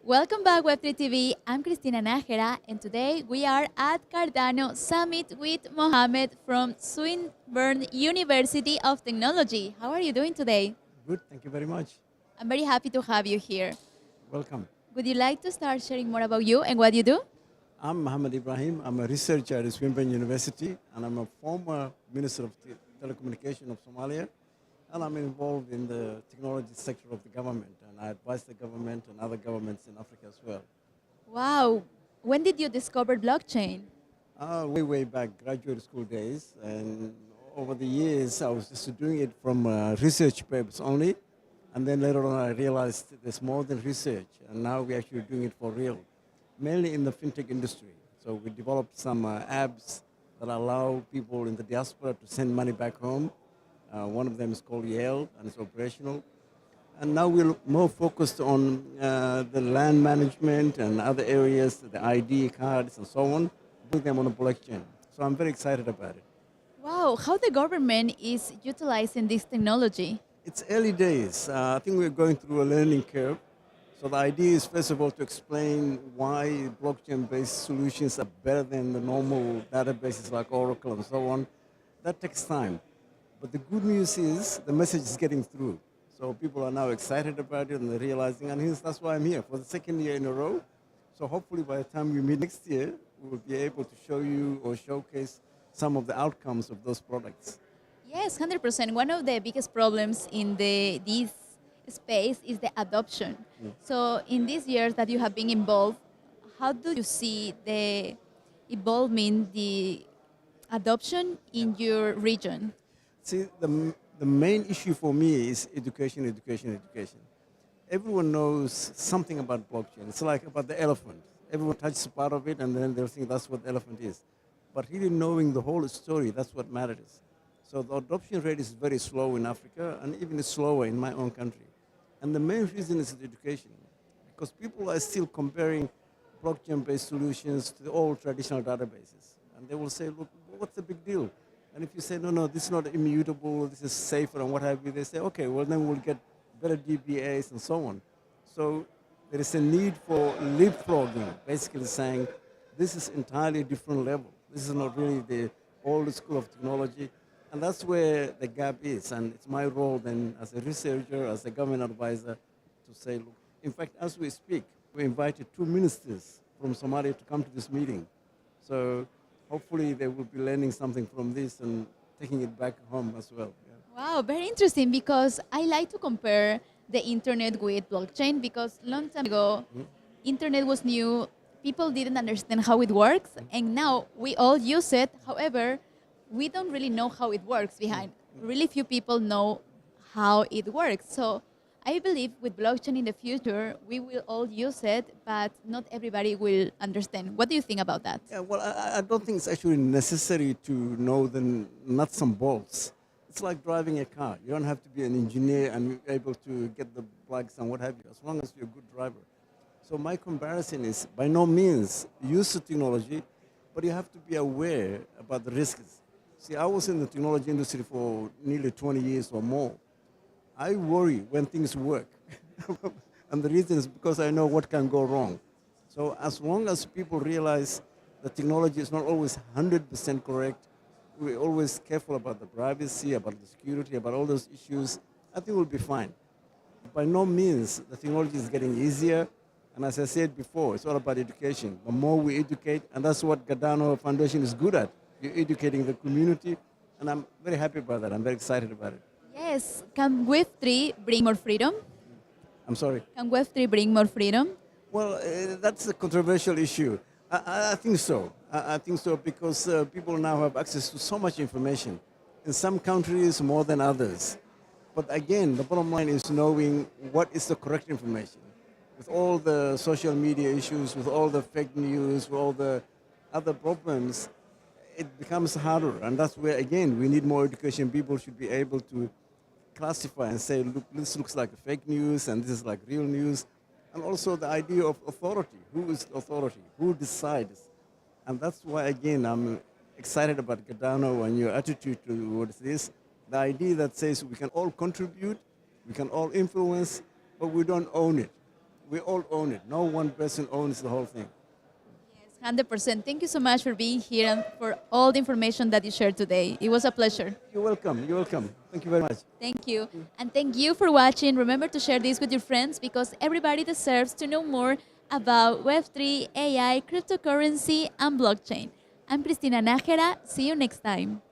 Welcome back, Web3 TV. I'm Cristina Najera, and today we are at Cardano Summit with Mohamed from Swinburne University of Technology. How are you doing today? Good, thank you very much. I'm very happy to have you here. Welcome. Would you like to start sharing more about you and what you do? I'm Mohamed Ibrahim. I'm a researcher at Swinburne University, and I'm a former Minister of Telecommunications of Somalia, and I'm involved in the technology sector of the government, and I advise the government and other governments in Africa as well. Wow. When did you discover blockchain? Way back, graduate school days, and over the years, I was just doing it from research papers only, and then later on I realized there's more than research, and now we're actually doing it for real, mainly in the fintech industry. So we developed some apps that allow people in the diaspora to send money back home. One of them is called Yale, and it's operational. And now we're more focused on the land management and other areas, the ID cards and so on, put them on a blockchain. So I'm very excited about it. Wow, how the government is utilizing this technology? It's early days. I think we're going through a learning curve. So the idea is, first of all, to explain why blockchain-based solutions are better than the normal databases like Oracle and so on. That takes time. But the good news is the message is getting through. So people are now excited about it and they're realizing, and that's why I'm here for the second year in a row. So hopefully by the time we meet next year, we will be able to show you or showcase some of the outcomes of those products. Yes, 100%. One of the biggest problems in this space is the adoption. So in these years that you have been involved, how do you see the evolving the adoption in your region? See, the main issue for me is education, education, education. Everyone knows something about blockchain. It's like about the elephant. Everyone touches part of it and then they'll think that's what the elephant is. But really knowing the whole story, that's what matters. So the adoption rate is very slow in Africa and even slower in my own country. And the main reason is education, because people are still comparing blockchain-based solutions to the old traditional databases. And they will say, look, what's the big deal? And if you say, no, this is not immutable, this is safer and what have you, they say, okay, well then we'll get better DBAs and so on. So there is a need for leapfrogging, basically saying, this is entirely different level. This is not really the old school of technology. And that's where the gap is. And it's my role then as a researcher, as a government advisor, to say, look, in fact, as we speak, we invited 2 ministers from Somalia to come to this meeting. So hopefully they will be learning something from this and taking it back home as well. Yeah. Wow, very interesting, because I like to compare the internet with blockchain, because long time ago, internet was new, people didn't understand how it works, and now we all use it. However, we don't really know how it works behind. Really few people know how it works. So I believe with blockchain in the future, we will all use it, but not everybody will understand. What do you think about that? Yeah, well, I don't think it's actually necessary to know the nuts and bolts. It's like driving a car. You don't have to be an engineer and be able to get the plugs and what have you, as long as you're a good driver. So my comparison is, by no means use the technology, but you have to be aware about the risks. See, I was in the technology industry for nearly 20 years or more. I worry when things work. And the reason is because I know what can go wrong. So as long as people realize that technology is not always 100% correct, we're always careful about the privacy, about the security, about all those issues, I think we'll be fine. By no means, the technology is getting easier. And as I said before, it's all about education. The more we educate, and that's what Cardano Foundation is good at. You're educating the community, and I'm very happy about that. I'm very excited about it. Yes, can Web3 bring more freedom? I'm sorry. Can Web3 bring more freedom? Well, that's a controversial issue. I think so. I think so because people now have access to so much information. In some countries, more than others. But again, the bottom line is knowing what is the correct information. With all the social media issues, with all the fake news, with all the other problems, it becomes harder. And that's where, again, we need more education. People should be able to classify and say, look, this looks like fake news and this is like real news. And also the idea of authority. Who is authority? Who decides? And that's why, again, I'm excited about Cardano and your attitude towards this. The idea that says we can all contribute, we can all influence, but we don't own it. We all own it. No one person owns the whole thing. Yes, 100%. Thank you so much for being here and for all the information that you shared today. It was a pleasure. You're welcome. You're welcome. Thank you very much. Thank you. And thank you for watching. Remember to share this with your friends because everybody deserves to know more about Web3, AI, cryptocurrency, and blockchain. I'm Cristina Najera. See you next time.